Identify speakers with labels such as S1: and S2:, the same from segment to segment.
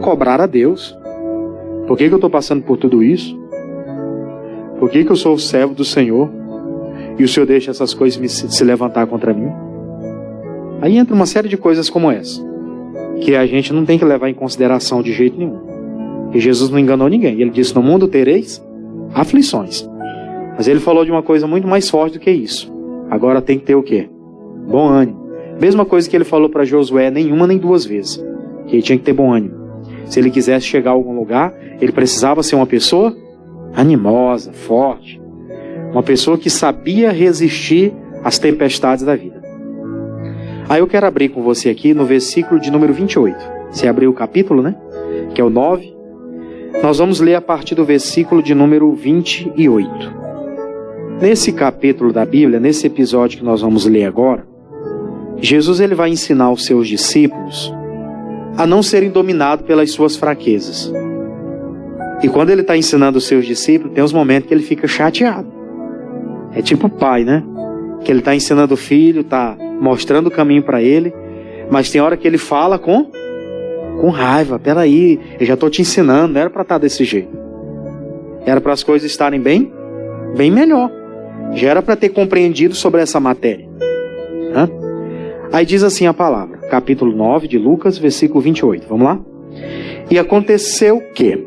S1: cobrar a Deus. Por que eu estou passando por tudo isso? Por que eu sou o servo do Senhor e o Senhor deixa essas coisas se levantar contra mim? Aí entra uma série de coisas como essa, que a gente não tem que levar em consideração de jeito nenhum. Porque Jesus não enganou ninguém. Ele disse: no mundo tereis aflições. Mas ele falou de uma coisa muito mais forte do que isso. Agora tem que ter o quê? Bom ânimo. Mesma coisa que ele falou para Josué, nenhuma nem duas vezes. Que ele tinha que ter bom ânimo. Se ele quisesse chegar a algum lugar, ele precisava ser uma pessoa animosa, forte. Uma pessoa que sabia resistir às tempestades da vida. Aí eu quero abrir com você aqui no versículo de número 28. Você abriu o capítulo, né? Que é o 9. Nós vamos ler a partir do versículo de número 28. Nesse capítulo da Bíblia, nesse episódio que nós vamos ler agora, Jesus ele vai ensinar os seus discípulos a não serem dominados pelas suas fraquezas. E quando ele está ensinando os seus discípulos, tem uns momentos que ele fica chateado. É tipo o pai, né? Que ele está ensinando o filho, está mostrando o caminho para ele, mas tem hora que ele fala com raiva. Peraí, eu já estou te ensinando, não era para estar desse jeito. Era para as coisas estarem bem melhor. Já era para ter compreendido sobre essa matéria. Hã? Aí diz assim a palavra, capítulo 9 de Lucas, versículo 28. Vamos lá? E aconteceu que,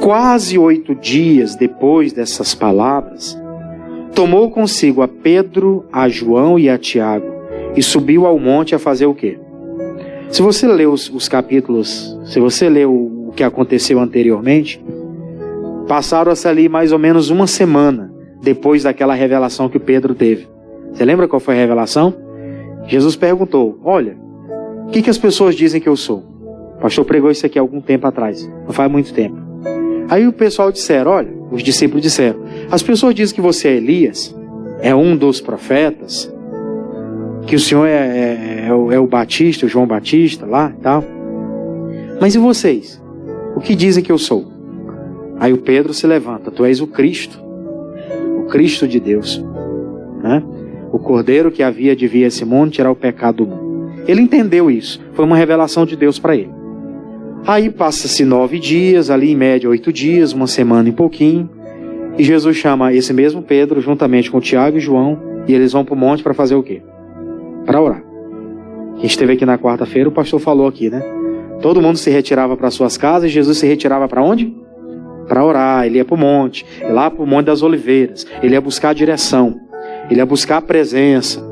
S1: quase 8 dias depois dessas palavras, tomou consigo a Pedro, a João e a Tiago, e subiu ao monte a fazer o quê? Se você ler os capítulos, se você ler o que aconteceu anteriormente, passaram-se ali mais ou menos uma semana depois daquela revelação que Pedro teve. Você lembra qual foi a revelação? Jesus perguntou: olha, o que as pessoas dizem que eu sou? O pastor pregou isso aqui há algum tempo atrás, não faz muito tempo. Aí o pessoal disseram, olha, os discípulos disseram, as pessoas dizem que você é Elias, é um dos profetas, que o Senhor é o Batista, o João Batista lá e tal. Mas e vocês? O que dizem que eu sou? Aí o Pedro se levanta: tu és o Cristo de Deus, né? O Cordeiro que havia de vir a esse mundo tirar o pecado do mundo. Ele entendeu isso, foi uma revelação de Deus para ele. Aí passa-se 9 dias, ali em média 8 dias, uma semana e pouquinho, e Jesus chama esse mesmo Pedro, juntamente com Tiago e João, e eles vão para o monte para fazer o quê? Para orar. A gente esteve aqui na quarta-feira, o pastor falou aqui, né? Todo mundo se retirava para suas casas, e Jesus se retirava para onde? Para orar. Ele ia para o monte, lá para o Monte das Oliveiras, ele ia buscar a direção, ele ia buscar a presença,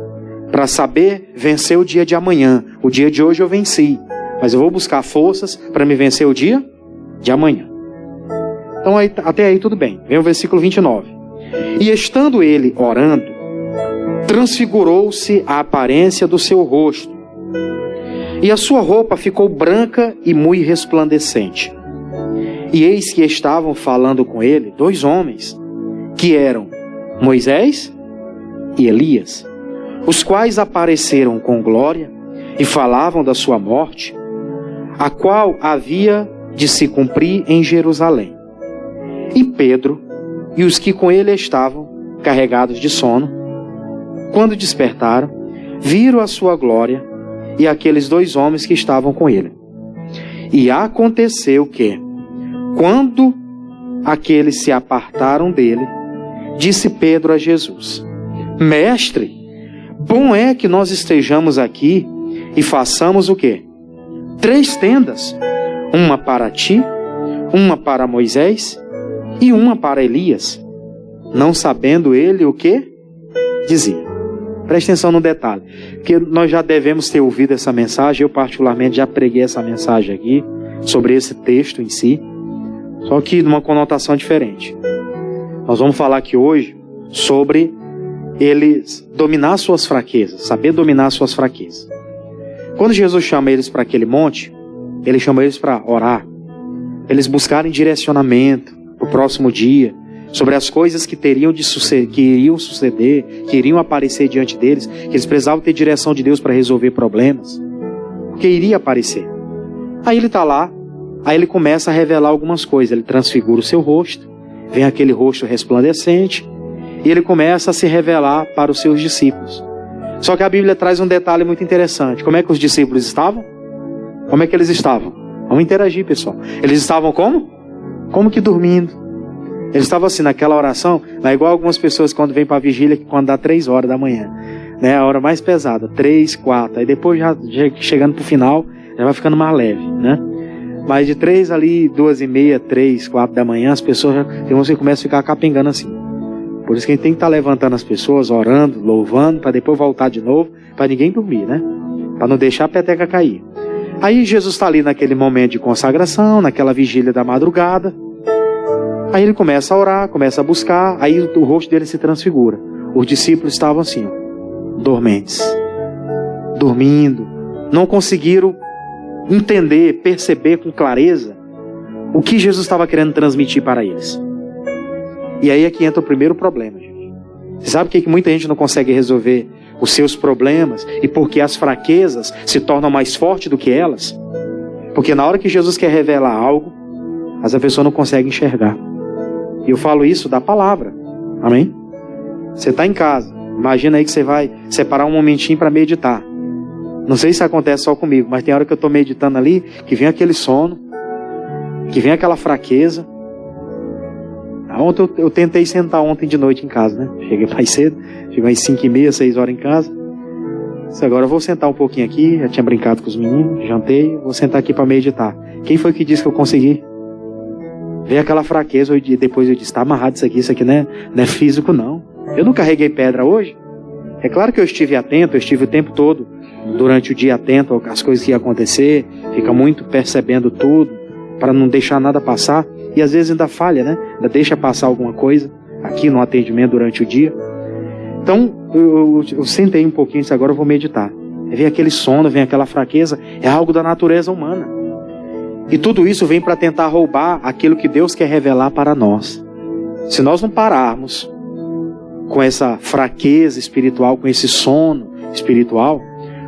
S1: para saber vencer o dia de amanhã. O dia de hoje eu venci, mas eu vou buscar forças para me vencer o dia de amanhã. Então até aí tudo bem. Vem o versículo 29. E estando ele orando, transfigurou-se a aparência do seu rosto, e a sua roupa ficou branca e muito resplandecente. E eis que estavam falando com ele 2 homens, que eram Moisés e Elias, os quais apareceram com glória e falavam da sua morte, a qual havia de se cumprir em Jerusalém. E Pedro e os que com ele estavam, carregados de sono, quando despertaram, viram a sua glória e aqueles 2 homens que estavam com ele. E aconteceu que, quando aqueles se apartaram dele, disse Pedro a Jesus: Mestre, bom é que nós estejamos aqui e façamos o quê? 3 tendas, uma para ti, uma para Moisés e uma para Elias. Não sabendo ele o que dizia. Preste atenção no detalhe, porque nós já devemos ter ouvido essa mensagem. Eu particularmente já preguei essa mensagem aqui, sobre esse texto em si, só que numa conotação diferente. Nós vamos falar aqui hoje sobre ele dominar suas fraquezas, saber dominar suas fraquezas. Quando Jesus chama eles para aquele monte, ele chama eles para orar, eles buscarem direcionamento para o próximo dia, sobre as coisas que teriam de suceder, que iriam suceder, que iriam aparecer diante deles, que eles precisavam ter direção de Deus para resolver problemas, porque iria aparecer. Aí ele está lá, aí ele começa a revelar algumas coisas, ele transfigura o seu rosto, vem aquele rosto resplandecente, e ele começa a se revelar para os seus discípulos. Só que a Bíblia traz um detalhe muito interessante. Como é que os discípulos estavam? Como é que eles estavam? Vamos interagir, pessoal. Eles estavam como? Como que dormindo. Eles estavam assim, naquela oração, não é igual algumas pessoas quando vêm para a vigília, que quando dá 3 horas da manhã, né? A hora mais pesada, 3, 4, aí depois já chegando pro final, já vai ficando mais leve, né? Mas de 3 ali, 2h30, 3, 4 da manhã, as pessoas já começam a ficar capengando assim. Por isso que a gente tem que estar levantando as pessoas, orando, louvando, para depois voltar de novo, para ninguém dormir, né? Para não deixar a peteca cair. Aí Jesus está ali naquele momento de consagração, naquela vigília da madrugada. Aí ele começa a orar, começa a buscar, aí o rosto dele se transfigura. Os discípulos estavam assim, dormentes, dormindo, não conseguiram entender, perceber com clareza o que Jesus estava querendo transmitir para eles. E aí é que entra o primeiro problema, gente. Você sabe por que muita gente não consegue resolver os seus problemas e porque as fraquezas se tornam mais fortes do que elas? Porque na hora que Jesus quer revelar algo, essa pessoa não consegue enxergar. E eu falo isso da palavra. Amém? Você está em casa. Imagina aí que você vai separar um momentinho para meditar. Não sei se acontece só comigo, mas tem hora que eu estou meditando ali, que vem aquele sono, que vem aquela fraqueza. Ontem eu tentei sentar ontem de noite em casa, né? Cheguei mais cedo, cheguei mais 5h30, 6 horas em casa. Agora eu vou sentar um pouquinho aqui, já tinha brincado com os meninos, jantei, vou sentar aqui para meditar. Quem foi que disse que eu consegui? Veio aquela fraqueza, e depois eu disse, está amarrado isso aqui não é físico não. Eu não carreguei pedra hoje. É claro que eu estive atento, eu estive o tempo todo, durante o dia atento às coisas que iam acontecer, fica muito percebendo tudo, para não deixar nada passar, e às vezes ainda falha, né? Ainda deixa passar alguma coisa, aqui no atendimento durante o dia. Então, eu sentei um pouquinho, disse, agora eu vou meditar. Vem aquele sono, vem aquela fraqueza, é algo da natureza humana. E tudo isso vem para tentar roubar aquilo que Deus quer revelar para nós. Se nós não pararmos com essa fraqueza espiritual, com esse sono espiritual,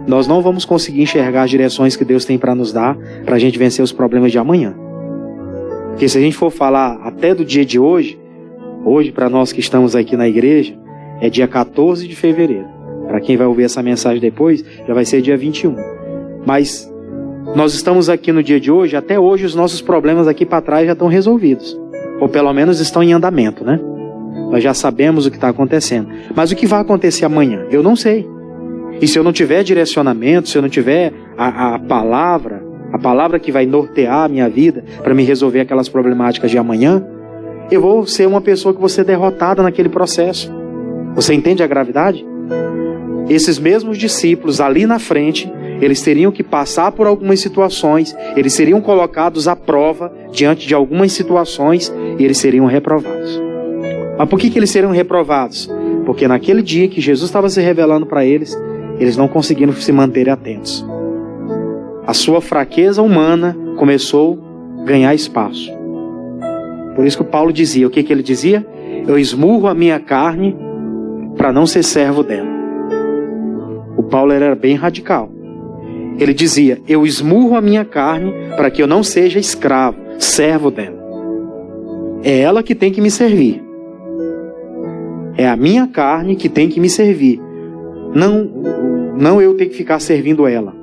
S1: nós não vamos conseguir enxergar as direções que Deus tem para nos dar, para a gente vencer os problemas de amanhã. Porque se a gente for falar até do dia de hoje para nós que estamos aqui na igreja, é dia 14 de fevereiro. Para quem vai ouvir essa mensagem depois, já vai ser dia 21. Mas nós estamos aqui no dia de hoje, até hoje os nossos problemas aqui para trás já estão resolvidos. Ou pelo menos estão em andamento, né? Nós já sabemos o que está acontecendo. Mas o que vai acontecer amanhã? Eu não sei. E se eu não tiver direcionamento, se eu não tiver a palavra que vai nortear a minha vida para me resolver aquelas problemáticas de amanhã, eu vou ser uma pessoa que vou ser derrotada naquele processo. Você entende a gravidade? Esses mesmos discípulos ali na frente, eles teriam que passar por algumas situações, eles seriam colocados à prova diante de algumas situações e eles seriam reprovados. Mas por que eles seriam reprovados? Porque naquele dia que Jesus estava se revelando para eles, eles não conseguiram se manter atentos. A sua fraqueza humana começou a ganhar espaço. Por isso que Paulo dizia, o que ele dizia? Eu esmurro a minha carne para não ser servo dela. O Paulo era bem radical. Ele dizia, eu esmurro a minha carne para que eu não seja escravo, servo dela. É ela que tem que me servir. É a minha carne que tem que me servir. Não eu tenho que ficar servindo ela.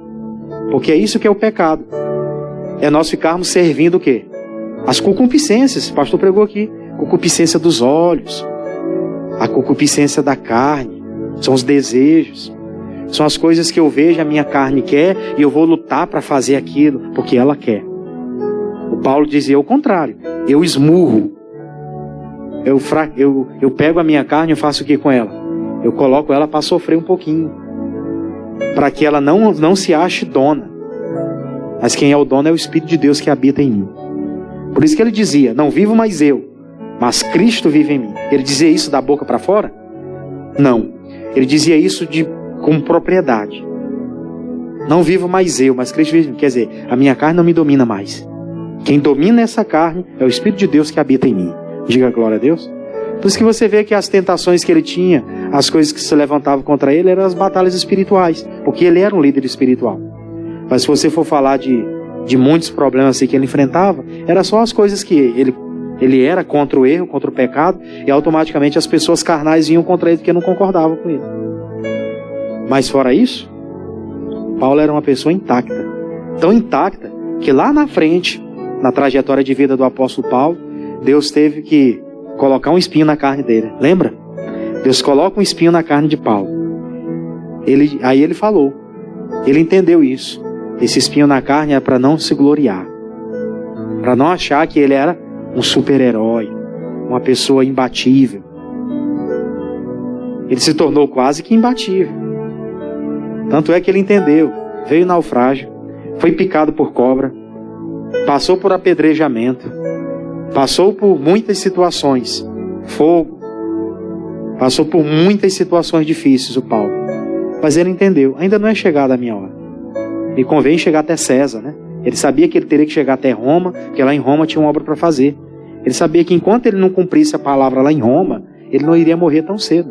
S1: Porque é isso que é o pecado. É nós ficarmos servindo o quê? As concupiscências. O pastor pregou aqui. Concupiscência dos olhos. A concupiscência da carne. São os desejos. São as coisas que eu vejo, a minha carne quer, e eu vou lutar para fazer aquilo, porque ela quer. O Paulo dizia o contrário. Eu esmurro. Eu pego a minha carne e faço o que com ela? Eu coloco ela para sofrer um pouquinho. Para que ela não se ache dona. Mas quem é o dono é o Espírito de Deus que habita em mim. Por isso que ele dizia, não vivo mais eu, mas Cristo vive em mim. Ele dizia isso da boca para fora? Não. Ele dizia isso com propriedade. Não vivo mais eu, mas Cristo vive em mim. Quer dizer, a minha carne não me domina mais. Quem domina essa carne é o Espírito de Deus que habita em mim. Diga glória a Deus. Por isso que você vê que as tentações que ele tinha, as coisas que se levantavam contra ele, eram as batalhas espirituais. Porque ele era um líder espiritual. Mas se você for falar de muitos problemas assim que ele enfrentava, era só as coisas que ele era contra o erro, contra o pecado, e automaticamente as pessoas carnais vinham contra ele porque não concordavam com ele. Mas fora isso, Paulo era uma pessoa intacta. Tão intacta que lá na frente, na trajetória de vida do apóstolo Paulo, Deus teve que colocar um espinho na carne dele. Lembra? Deus coloca um espinho na carne de Paulo. Aí ele falou, ele entendeu isso. Esse espinho na carne é para não se gloriar, para não achar que ele era um super-herói, uma pessoa imbatível. Ele se tornou quase que imbatível. Tanto é que ele entendeu, veio naufrágio, foi picado por cobra, passou por apedrejamento, passou por muitas situações, fogo, passou por muitas situações difíceis o Paulo. Mas ele entendeu, ainda não é chegada a minha hora. Me convém chegar até César, né? Ele sabia que ele teria que chegar até Roma, porque lá em Roma tinha uma obra para fazer. Ele sabia que enquanto ele não cumprisse a palavra lá em Roma, ele não iria morrer tão cedo.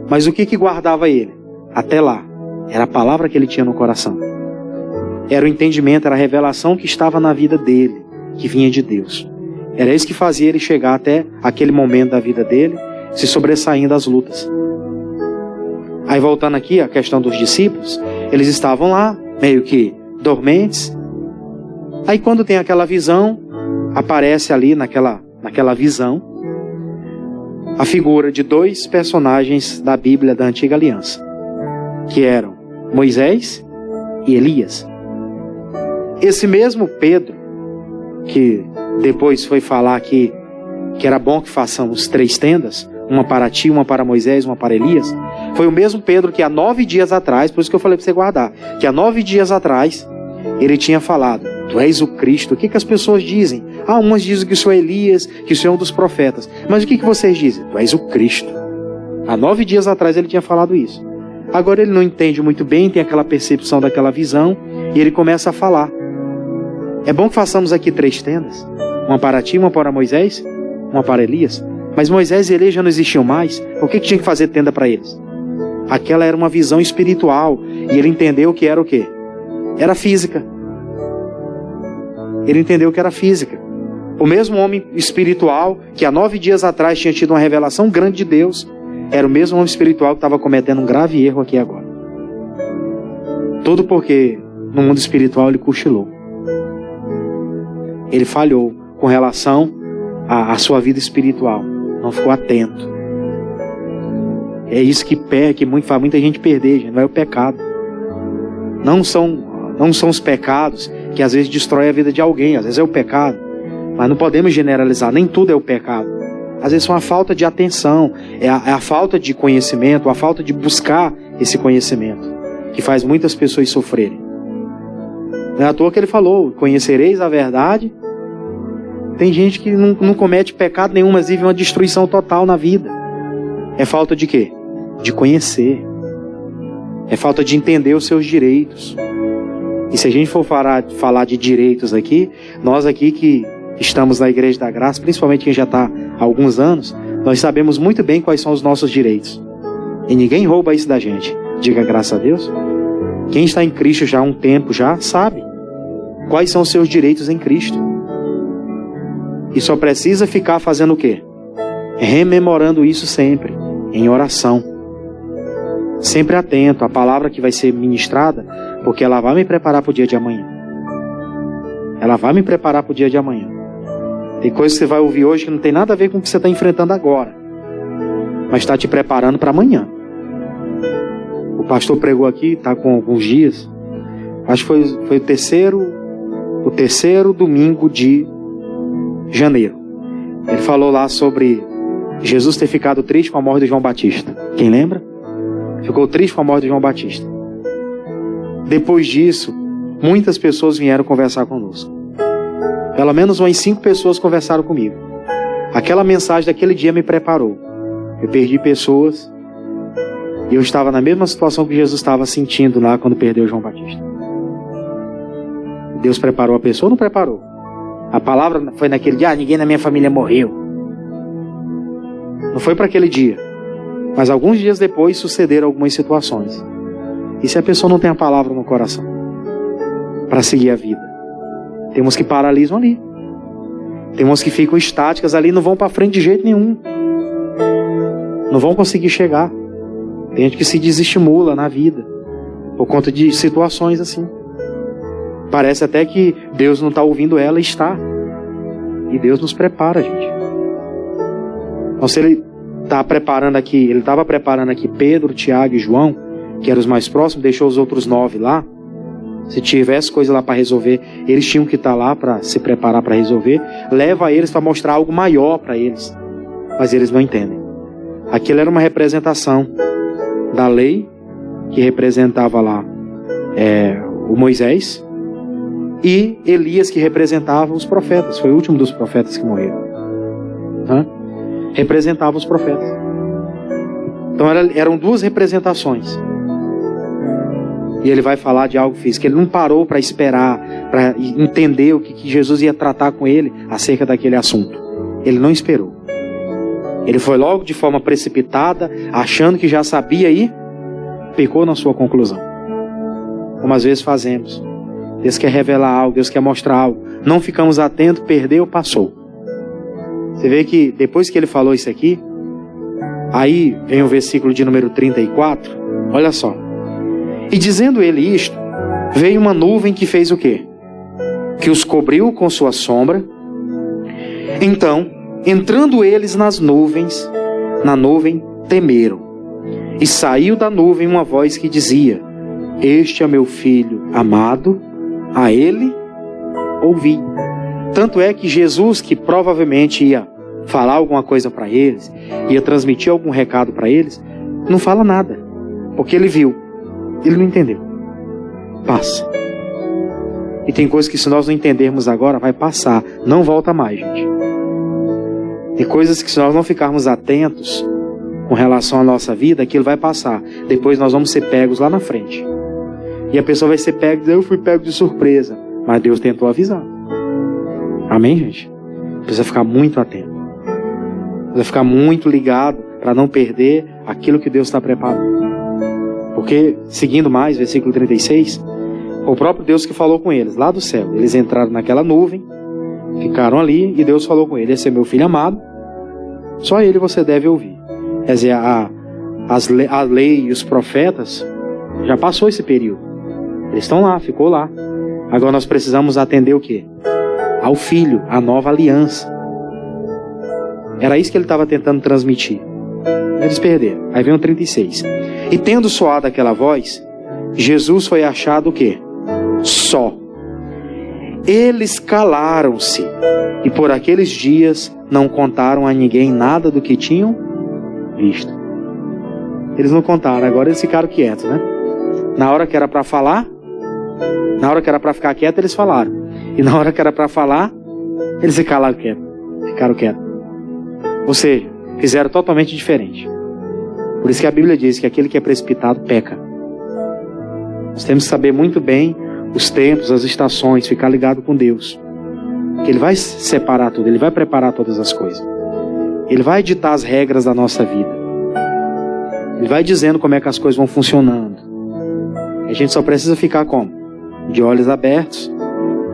S1: Mas o que guardava ele? Até lá, era a palavra que ele tinha no coração. Era o entendimento, era a revelação que estava na vida dele, que vinha de Deus. Era isso que fazia ele chegar até aquele momento da vida dele, se sobressaindo das lutas. Aí voltando aqui a questão dos discípulos, eles estavam lá, meio que dormentes. Aí quando tem aquela visão, aparece ali naquela visão, a figura de dois personagens da Bíblia da Antiga Aliança, que eram Moisés e Elias. Esse mesmo Pedro, que depois foi falar que era bom que façamos 3 tendas, uma para ti, uma para Moisés, uma para Elias, foi o mesmo Pedro que há 9 dias atrás, por isso que eu falei para você guardar, que há 9 dias atrás, ele tinha falado, tu és o Cristo. O que as pessoas dizem? Umas dizem que o senhor é Elias, que o senhor é um dos profetas. Mas o que vocês dizem? Tu és o Cristo. Há 9 dias atrás ele tinha falado isso. Agora ele não entende muito bem, tem aquela percepção daquela visão, e ele começa a falar. É bom que façamos aqui 3 tendas, uma para ti, uma para Moisés, uma para Elias. Mas Moisés e Elias já não existiam mais. Por que tinha que fazer tenda para eles? Aquela era uma visão espiritual, e ele entendeu que era o quê? Era física. Ele entendeu que era física. O mesmo homem espiritual que há 9 dias atrás tinha tido uma revelação grande de Deus, era o mesmo homem espiritual que estava cometendo um grave erro aqui agora. Tudo porque no mundo espiritual ele cochilou. Ele falhou com relação à sua vida espiritual. Não ficou atento. É isso que faz muita gente perder, gente. Não é o pecado. Não são os pecados que às vezes destroem a vida de alguém. Às vezes é o pecado. Mas não podemos generalizar. Nem tudo é o pecado. Às vezes é uma falta de atenção. É a falta de conhecimento. A falta de buscar esse conhecimento. Que faz muitas pessoas sofrerem. Não é à toa que ele falou. Conhecereis a verdade. Tem gente que não comete pecado nenhum, mas vive uma destruição total na vida. É falta de quê? De conhecer. É falta de entender os seus direitos. E se a gente for falar de direitos aqui, nós aqui que estamos na Igreja da Graça, principalmente quem já está há alguns anos, nós sabemos muito bem quais são os nossos direitos. E ninguém rouba isso da gente. Diga graças a Deus. Quem está em Cristo já há um tempo já sabe quais são os seus direitos em Cristo. E só precisa ficar fazendo o quê? Rememorando isso sempre, em oração. Sempre atento à palavra que vai ser ministrada, porque ela vai me preparar para o dia de amanhã. Ela vai me preparar para o dia de amanhã. Tem coisas que você vai ouvir hoje que não tem nada a ver com o que você está enfrentando agora, mas está te preparando para amanhã. O pastor pregou aqui, está com alguns dias, acho que foi o terceiro domingo de janeiro. Ele falou lá sobre Jesus ter ficado triste com a morte de João Batista. Quem lembra? Ficou triste com a morte de João Batista. Depois disso, muitas pessoas vieram conversar conosco. Pelo menos umas 5 pessoas conversaram comigo. Aquela mensagem daquele dia me preparou. Eu perdi pessoas e eu estava na mesma situação que Jesus estava sentindo lá quando perdeu João Batista. Deus preparou a pessoa ou não preparou? A palavra foi naquele dia, ninguém na minha família morreu. Não foi para aquele dia. Mas alguns dias depois sucederam algumas situações. E se a pessoa não tem a palavra no coração para seguir a vida? Temos que paralisam ali. Temos que ficam estáticas ali, não vão para frente de jeito nenhum. Não vão conseguir chegar. Tem gente que se desestimula na vida por conta de situações assim. Parece até que Deus não está ouvindo ela, e está. E Deus nos prepara, gente. Então, se Ele está preparando aqui, Ele estava preparando aqui Pedro, Tiago e João, que eram os mais próximos, deixou os outros 9 lá. Se tivesse coisa lá para resolver, eles tinham que estar lá para se preparar para resolver. Leva eles para mostrar algo maior para eles. Mas eles não entendem. Aquilo era uma representação da lei, que representava lá o Moisés, e Elias, que representava os profetas. Foi o último dos profetas que morreram. Representava os profetas. Então eram 2 representações. E ele vai falar de algo físico. Ele não parou para esperar, para entender o que Jesus ia tratar com ele acerca daquele assunto. Ele não esperou. Ele foi logo de forma precipitada, achando que já sabia, e pecou na sua conclusão. Como às vezes fazemos. Deus quer revelar algo, Deus quer mostrar algo. Não ficamos atentos, perdeu, passou. Você vê que depois que ele falou isso aqui, aí vem o versículo de número 34. Olha só. E dizendo ele isto, veio uma nuvem que fez o quê? Que os cobriu com sua sombra. Então, entrando eles na nuvem, temeram. E saiu da nuvem uma voz que dizia: Este é meu filho amado, a ele ouvi. Tanto é que Jesus, que provavelmente ia falar alguma coisa para eles, ia transmitir algum recado para eles, não fala nada, porque ele viu, ele não entendeu. Passa. E tem coisas que, se nós não entendermos agora, vai passar, não volta mais, gente. Tem coisas que, se nós não ficarmos atentos com relação à nossa vida, aquilo vai passar. Depois nós vamos ser pegos lá na frente. E a pessoa vai ser pega e dizer: eu fui pego de surpresa. Mas Deus tentou avisar. Amém, gente? Precisa ficar muito atento. Precisa ficar muito ligado para não perder aquilo que Deus está preparando. Porque, seguindo mais, versículo 36, o próprio Deus que falou com eles, lá do céu. Eles entraram naquela nuvem, ficaram ali, e Deus falou com ele: esse é meu filho amado, só ele você deve ouvir. Quer dizer, a lei e os profetas, já passou esse período. Eles estão lá, ficou lá. Agora nós precisamos atender o quê? Ao Filho, a nova aliança. Era isso que ele estava tentando transmitir. Eles perderam. Aí vem o 36. E tendo soado aquela voz, Jesus foi achado o quê? Só. Eles calaram-se, e por aqueles dias não contaram a ninguém nada do que tinham visto. Eles não contaram, agora eles ficaram quietos, né? Na hora que era para falar, na hora que era para ficar quieto, eles falaram. E na hora que era para falar, eles se calaram quietos. Ficaram quietos. Ou seja, fizeram totalmente diferente. Por isso que a Bíblia diz que aquele que é precipitado peca. Nós temos que saber muito bem os tempos, as estações, ficar ligado com Deus. Que Ele vai separar tudo, Ele vai preparar todas as coisas. Ele vai ditar as regras da nossa vida. Ele vai dizendo como é que as coisas vão funcionando. A gente só precisa ficar como? De olhos abertos,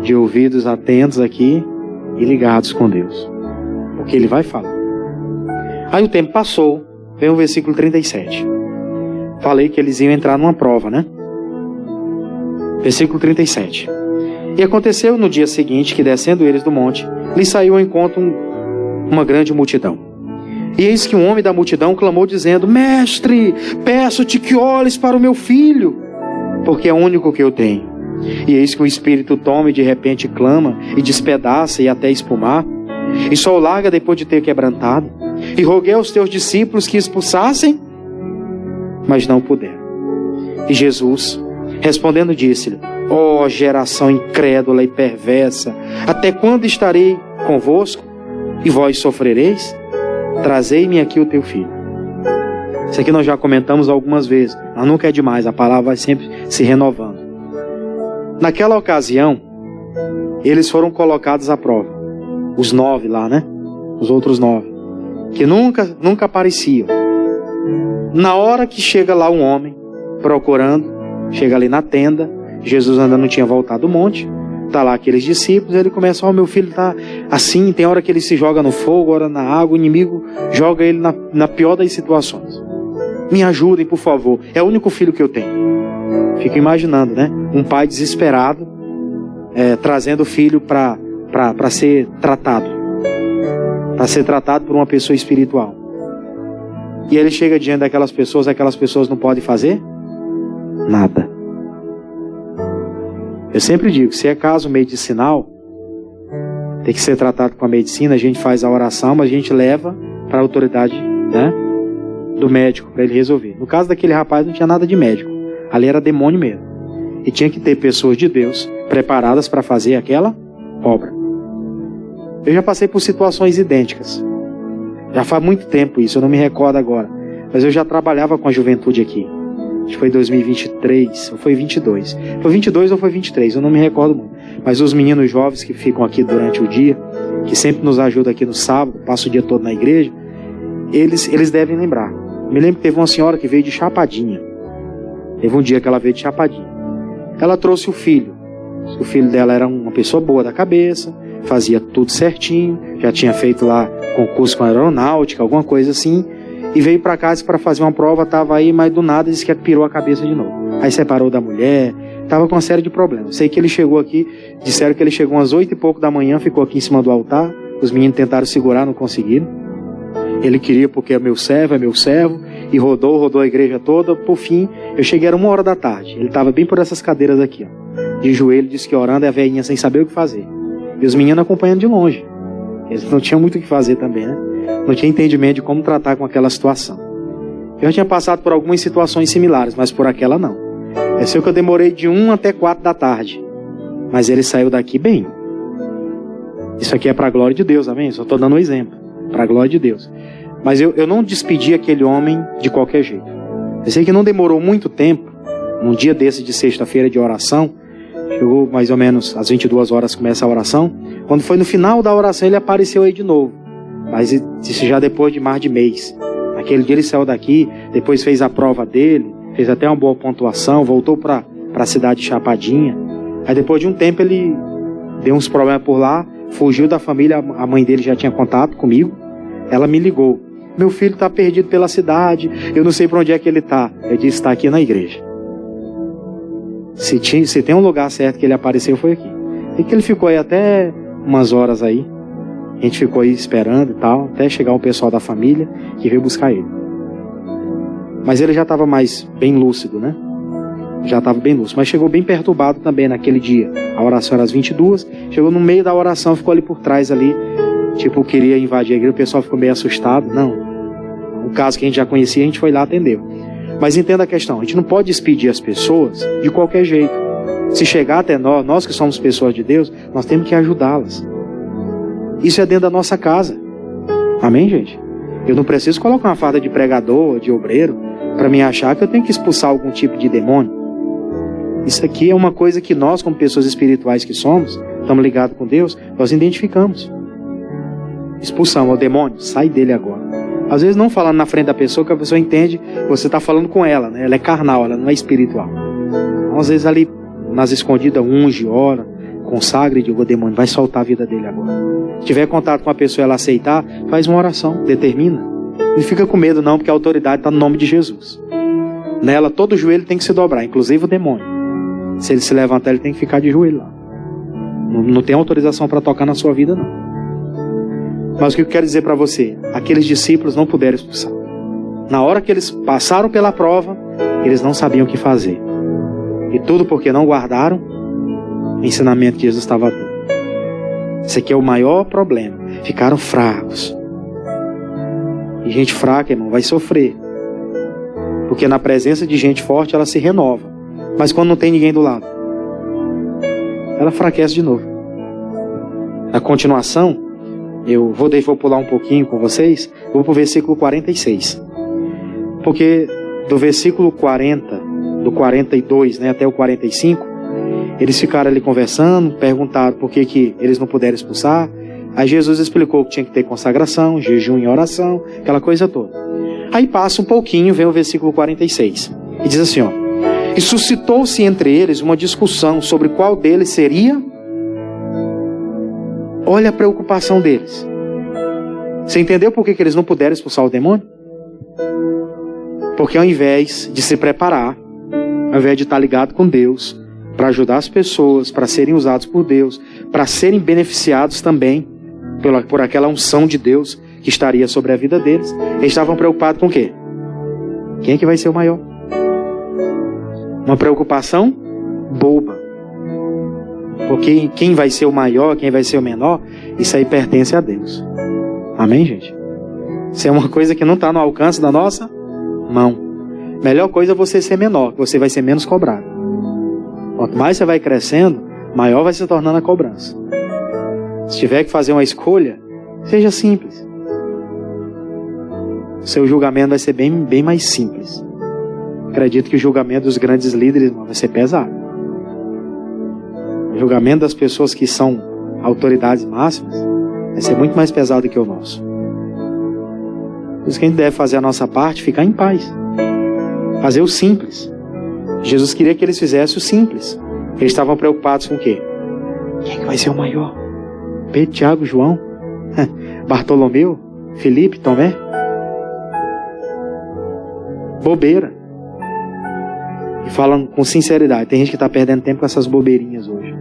S1: de ouvidos atentos aqui e ligados com Deus. Porque Ele vai falar. Aí o tempo passou, vem o versículo 37. Falei que eles iam entrar numa prova, né? Versículo 37. E aconteceu no dia seguinte que, descendo eles do monte, lhes saiu ao encontro uma grande multidão. E eis que um homem da multidão clamou dizendo: Mestre, peço-te que olhes para o meu filho, porque é o único que eu tenho. E eis que o espírito toma e de repente clama e despedaça e até espumar, e só o larga depois de ter quebrantado. E roguei aos teus discípulos que expulsassem, mas não puderam. E Jesus, respondendo, disse-lhe: Ó geração incrédula e perversa, até quando estarei convosco e vós sofrereis? Trazei-me aqui o teu filho. Isso aqui nós já comentamos algumas vezes, mas nunca é demais, a palavra vai sempre se renovando. Naquela ocasião, eles foram colocados à prova. Os 9 lá, né? Os outros 9. Que nunca apareciam. Na hora que chega lá um homem, procurando, chega ali na tenda, Jesus ainda não tinha voltado do monte, tá lá aqueles discípulos, ele começa: ó, meu filho tá assim, tem hora que ele se joga no fogo, hora na água, o inimigo joga ele na pior das situações. Me ajudem, por favor, é o único filho que eu tenho. Fico imaginando, né? Um pai desesperado, trazendo o filho para ser tratado. Para ser tratado por uma pessoa espiritual. E ele chega diante daquelas pessoas não podem fazer nada. Eu sempre digo, se é caso medicinal, tem que ser tratado com a medicina, a gente faz a oração, mas a gente leva para a autoridade, né, do médico, para ele resolver. No caso daquele rapaz não tinha nada de médico, ali era demônio mesmo. E tinha que ter pessoas de Deus preparadas para fazer aquela obra. Eu já passei por situações idênticas. Já faz muito tempo isso, eu não me recordo agora. Mas eu já trabalhava com a juventude aqui. Acho que foi 2023, ou foi 22. Foi 22 ou foi 23, eu não me recordo muito. Mas os meninos jovens que ficam aqui durante o dia, que sempre nos ajudam aqui no sábado, passam o dia todo na igreja, eles devem lembrar. Me lembro que teve uma senhora que veio de Chapadinha. Teve um dia que ela veio de Chapadinha. Ela trouxe o filho. O filho dela era uma pessoa boa da cabeça, fazia tudo certinho, já tinha feito lá concurso com aeronáutica, alguma coisa assim, e veio para casa para fazer uma prova, estava aí, mas do nada disse que pirou a cabeça de novo. Aí separou da mulher, estava com uma série de problemas. Sei que ele chegou aqui, disseram que ele chegou umas 8 e pouco da manhã, ficou aqui em cima do altar, os meninos tentaram segurar, não conseguiram. Ele queria porque é meu servo, e rodou a igreja toda. Por fim, eu cheguei, era 1 hora da tarde, ele estava bem por essas cadeiras aqui, ó, de joelho, disse que orando, e a velhinha sem saber o que fazer. E os meninos acompanhando de longe. Eles não tinham muito o que fazer também, né? Não tinha entendimento de como tratar com aquela situação. Eu já tinha passado por algumas situações similares, mas por aquela não. Eu sei que eu demorei de 1 até 4 da tarde. Mas ele saiu daqui bem. Isso aqui é para a glória de Deus, amém? Só estou dando um exemplo. Para a glória de Deus. Mas eu não despedi aquele homem de qualquer jeito. Eu sei que não demorou muito tempo. Num dia desse de sexta-feira de oração, chegou mais ou menos às 22 horas, começa a oração. Quando foi no final da oração, ele apareceu aí de novo. Mas isso já depois de mais de mês. Naquele dia ele saiu daqui, depois fez a prova dele, fez até uma boa pontuação, voltou para a cidade de Chapadinha. Aí depois de um tempo ele deu uns problemas por lá, fugiu da família, a mãe dele já tinha contato comigo. Ela me ligou. Meu filho está perdido pela cidade, eu não sei para onde é que ele está. Eu disse, está aqui na igreja. Se tem um lugar certo que ele apareceu, foi aqui. E que ele ficou aí até umas horas aí. A gente ficou aí esperando e tal, até chegar o pessoal da família que veio buscar ele. Mas ele já estava mais bem lúcido, né? Já estava bem lúcido, mas chegou bem perturbado também naquele dia. A oração era às 22, chegou no meio da oração, ficou ali por trás ali, tipo, queria invadir a igreja, o pessoal ficou meio assustado. Não, um caso que a gente já conhecia, a gente foi lá, atendeu. Mas entenda a questão, a gente não pode despedir as pessoas de qualquer jeito. Se chegar até nós que somos pessoas de Deus, nós temos que ajudá-las. Isso é dentro da nossa casa. Amém, gente? Eu não preciso colocar uma farda de pregador, de obreiro, para me achar que eu tenho que expulsar algum tipo de demônio. Isso aqui é uma coisa que nós, como pessoas espirituais que somos, estamos ligados com Deus, nós identificamos. Expulsão, o demônio, sai dele agora. Às vezes não falando na frente da pessoa, que a pessoa entende, você está falando com ela, né? Ela é carnal, ela não é espiritual. Então, às vezes ali, nas escondidas, unge, ora, consagra e diga, o demônio vai soltar a vida dele agora. Se tiver contato com a pessoa e ela aceitar, faz uma oração, determina. Não fica com medo não, porque a autoridade está no nome de Jesus. Nela todo joelho tem que se dobrar, inclusive o demônio. Se ele se levantar, ele tem que ficar de joelho lá. Não tem autorização para tocar na sua vida não. Mas o que eu quero dizer para você, aqueles discípulos não puderam expulsar. Na hora que eles passaram pela prova, eles não sabiam o que fazer. E tudo porque não guardaram o ensinamento que Jesus estava dando. Esse aqui é o maior problema. Ficaram fracos. E gente fraca, irmão, vai sofrer. Porque na presença de gente forte, ela se renova. Mas quando não tem ninguém do lado, ela enfraquece de novo. Na continuação, eu vou pular um pouquinho com vocês. Vou para o versículo 46. Porque do versículo 40, do 42, né, até o 45, eles ficaram ali conversando, perguntaram por que eles não puderam expulsar. Aí Jesus explicou que tinha que ter consagração, jejum e oração, aquela coisa toda. Aí passa um pouquinho, vem o versículo 46. E diz assim, ó. E suscitou-se entre eles uma discussão sobre qual deles seria. Olha a preocupação deles. Você entendeu por que eles não puderam expulsar o demônio? Porque ao invés de se preparar, ao invés de estar ligado com Deus, para ajudar as pessoas, para serem usados por Deus, para serem beneficiados também por aquela unção de Deus que estaria sobre a vida deles. Eles estavam preocupados com o quê? Quem é que vai ser o maior? Uma preocupação boba. Porque quem vai ser o maior, quem vai ser o menor, isso aí pertence a Deus. Amém, gente? Isso é uma coisa que não está no alcance da nossa mão. Melhor coisa é você ser menor, que você vai ser menos cobrado. Quanto mais você vai crescendo, maior vai se tornando a cobrança. Se tiver que fazer uma escolha, seja simples. O seu julgamento vai ser bem mais simples. Acredito que o julgamento dos grandes líderes vai ser pesado. O julgamento das pessoas que são autoridades máximas vai ser muito mais pesado que o nosso. Por isso que a gente deve fazer a nossa parte, ficar em paz. Fazer o simples. Jesus queria que eles fizessem o simples. Eles estavam preocupados com o quê? Quem é que vai ser o maior? Pedro, Tiago, João, Bartolomeu, Felipe, Tomé? Bobeira. E falando com sinceridade, tem gente que está perdendo tempo com essas bobeirinhas hoje.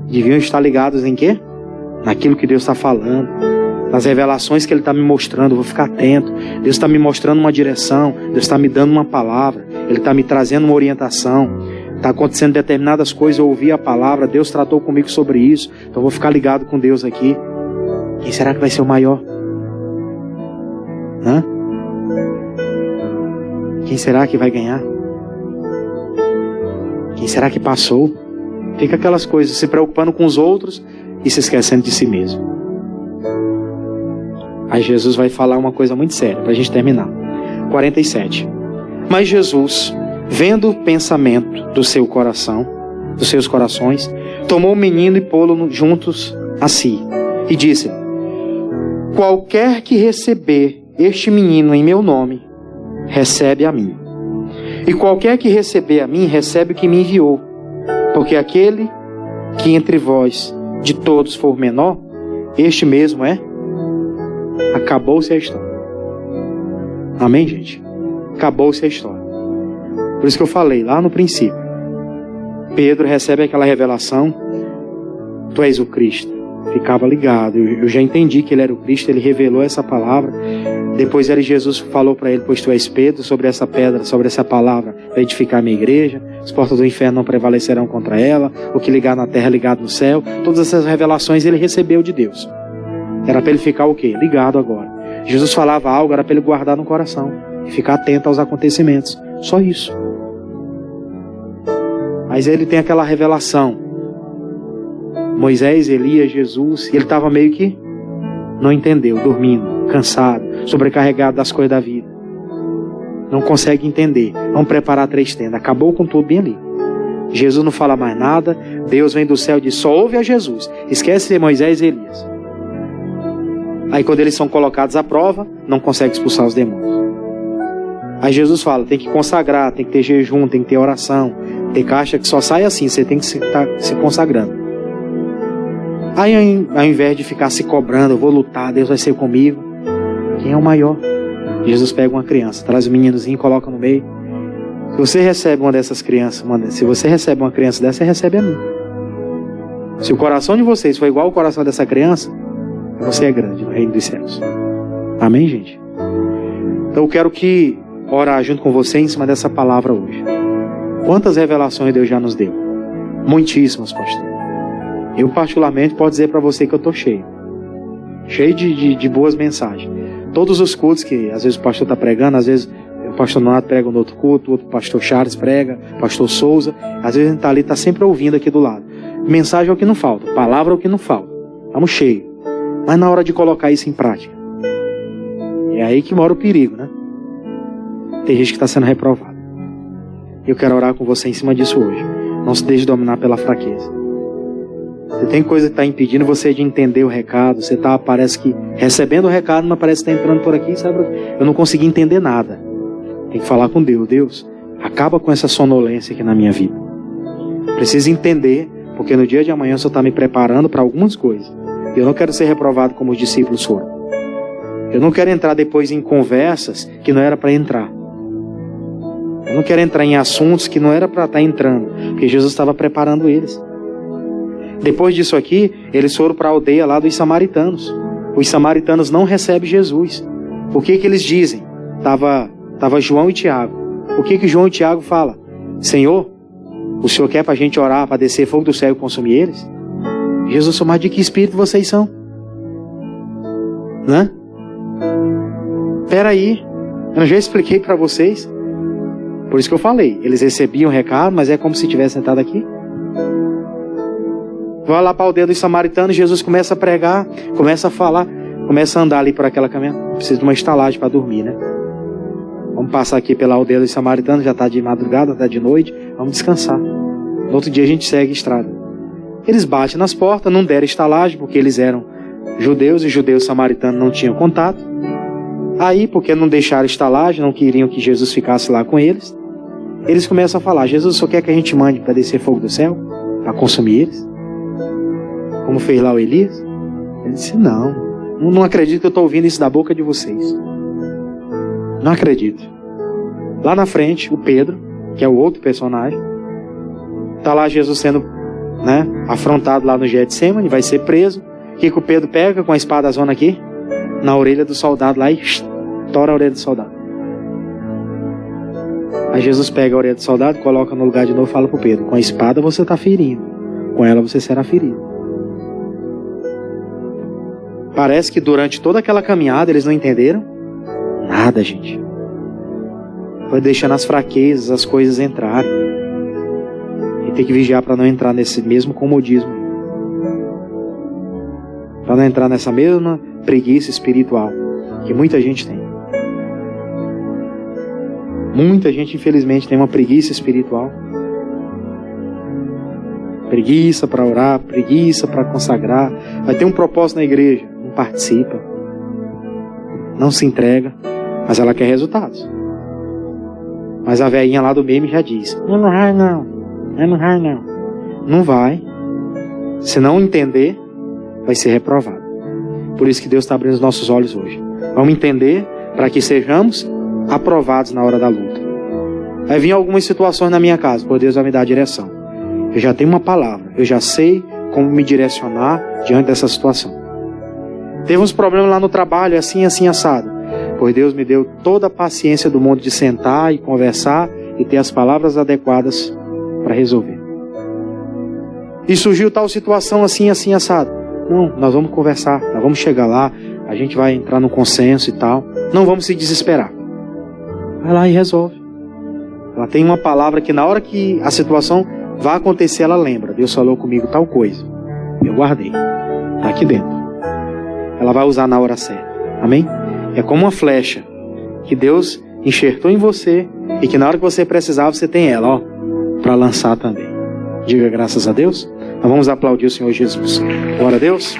S1: Deviam estar ligados em quê? Naquilo que Deus está falando, nas revelações que Ele está me mostrando. Eu vou ficar atento. Deus está me mostrando uma direção, Deus está me dando uma palavra, Ele está me trazendo uma orientação. Está acontecendo determinadas coisas, eu ouvi a palavra, Deus tratou comigo sobre isso, então eu vou ficar ligado com Deus aqui. Quem será que vai ser o maior? Hã? Quem será que vai ganhar? Quem será que passou? Fica aquelas coisas, se preocupando com os outros e se esquecendo de si mesmo. Aí Jesus vai falar uma coisa muito séria, para a gente terminar. 47. Mas Jesus, vendo o pensamento do seu coração, dos seus corações, tomou o menino e pô-lo juntos a si, e disse: qualquer que receber este menino em meu nome, recebe a mim. E qualquer que receber a mim, recebe o que me enviou. Porque aquele que entre vós de todos for menor, este mesmo é. Acabou-se a história. Amém, gente? Acabou-se a história. Por isso que eu falei lá no princípio. Pedro recebe aquela revelação: tu és o Cristo. Ficava ligado. Eu já entendi que ele era o Cristo. Ele revelou essa palavra. Depois Jesus falou para ele: pois tu és Pedro, sobre essa pedra, sobre essa palavra, vai edificar a minha igreja. As portas do inferno não prevalecerão contra ela. O que ligar na terra, ligado no céu. Todas essas revelações ele recebeu de Deus. Era para ele ficar o quê? Ligado agora. Jesus falava algo, era para ele guardar no coração e ficar atento aos acontecimentos. Só isso. Mas ele tem aquela revelação. Moisés, Elias, Jesus, ele estava meio que não entendeu, dormindo, cansado, sobrecarregado das coisas da vida. Não consegue entender. Vamos preparar 3 tendas. Acabou com tudo bem ali. Jesus não fala mais nada. Deus vem do céu e diz: só ouve a Jesus. Esquece de Moisés e Elias. Aí quando eles são colocados à prova, não consegue expulsar os demônios. Aí Jesus fala: tem que consagrar, tem que ter jejum, tem que ter oração. Tem caixa que só sai assim, você tem que estar se consagrando. Aí ao invés de ficar se cobrando, eu vou lutar, Deus vai ser comigo. Quem é o maior? Jesus pega uma criança, traz o meninozinho e coloca no meio. Se você recebe uma dessas crianças, se você recebe uma criança dessa, você recebe a mim. Se o coração de vocês for igual ao coração dessa criança, você é grande no reino dos céus. Amém, gente? Então eu quero orar junto com você em cima dessa palavra hoje. Quantas revelações Deus já nos deu? Muitíssimas, pastor. Eu particularmente posso dizer para você que eu estou cheio. Cheio de boas mensagens. Todos os cultos que às vezes o pastor está pregando, às vezes o pastor Nonato prega no outro culto, o outro pastor Charles prega, o pastor Souza. Às vezes a gente está ali, está sempre ouvindo aqui do lado. Mensagem é o que não falta, palavra é o que não falta. Estamos cheios. Mas na hora de colocar isso em prática, é aí que mora o perigo, né? Tem gente que está sendo reprovada. Eu quero orar com você em cima disso hoje. Não se deixe dominar pela fraqueza. Você tem coisa que está impedindo você de entender o recado. Você está, parece que, recebendo o recado, mas parece que está entrando por aqui, sabe? Eu não consegui entender nada. Tem que falar com Deus. Deus, acaba com essa sonolência aqui na minha vida. Preciso entender, porque no dia de amanhã o Senhor está me preparando para algumas coisas. Eu não quero ser reprovado como os discípulos foram. Eu não quero entrar depois em conversas que não era para entrar. Eu não quero entrar em assuntos que não era para estar entrando, porque Jesus estava preparando eles. Depois disso aqui, eles foram para a aldeia lá dos samaritanos. Os samaritanos não recebem Jesus. O que eles dizem? Tava João e Tiago. O que João e Tiago falam? Senhor, o Senhor quer para a gente orar, para descer fogo do céu e consumir eles? Jesus falou, mas de que espírito vocês são? Né? Peraí, eu já expliquei para vocês. Por isso que eu falei, eles recebiam o recado, mas é como se estivesse sentado aqui. Vai lá para a aldeia dos samaritanos, Jesus começa a pregar, começa a falar, começa a andar ali por aquela caminhada. Precisa de uma estalagem para dormir, né? Vamos passar aqui pela aldeia dos samaritanos, já está de madrugada, está de noite, vamos descansar. No outro dia a gente segue a estrada. Eles batem nas portas, não deram estalagem, porque eles eram judeus, e judeus samaritanos não tinham contato. Aí, porque não deixaram estalagem, não queriam que Jesus ficasse lá com eles, eles começam a falar, Jesus só quer que a gente mande para descer fogo do céu, para consumir eles, como fez lá o Elias. Ele disse, não acredito que eu estou ouvindo isso da boca de vocês. Não acredito. Lá na frente, o Pedro, que é o outro personagem, está lá Jesus sendo, né, afrontado lá no Getsemane, vai ser preso. O que o Pedro pega com a espada zona aqui? Na orelha do soldado lá e tora a orelha do soldado. Aí Jesus pega a orelha do soldado, coloca no lugar de novo e fala para o Pedro, com a espada você está ferindo, com ela você será ferido. Parece que durante toda aquela caminhada eles não entenderam nada, gente. Foi deixando as fraquezas, as coisas entrarem. E tem que vigiar para não entrar nesse mesmo comodismo. Para não entrar nessa mesma preguiça espiritual que muita gente tem. Muita gente, infelizmente, tem uma preguiça espiritual. Preguiça para orar, preguiça para consagrar. Vai ter um propósito na igreja, não participa, não se entrega, mas ela quer resultados. Mas a velhinha lá do meme já diz, não vai não, não vai não. Não vai. Se não entender, vai ser reprovado. Por isso que Deus está abrindo os nossos olhos hoje. Vamos entender para que sejamos aprovados na hora da luta. Vai vir algumas situações na minha casa, por Deus vai me dar a direção. Eu já tenho uma palavra, eu já sei como me direcionar diante dessa situação. Teve uns problemas lá no trabalho, assim, assado. Pois Deus me deu toda a paciência do mundo de sentar e conversar e ter as palavras adequadas para resolver. E surgiu tal situação assim, assado. Não, nós vamos conversar, nós vamos chegar lá, a gente vai entrar no consenso e tal. Não vamos se desesperar. Vai lá e resolve. Ela tem uma palavra que na hora que a situação vai acontecer, ela lembra. Deus falou comigo tal coisa. Eu guardei. Está aqui dentro. Ela vai usar na hora certa. Amém? É como uma flecha que Deus enxertou em você e que na hora que você precisar, você tem ela, ó, para lançar também. Diga graças a Deus. Nós vamos aplaudir o Senhor Jesus. Glória a Deus.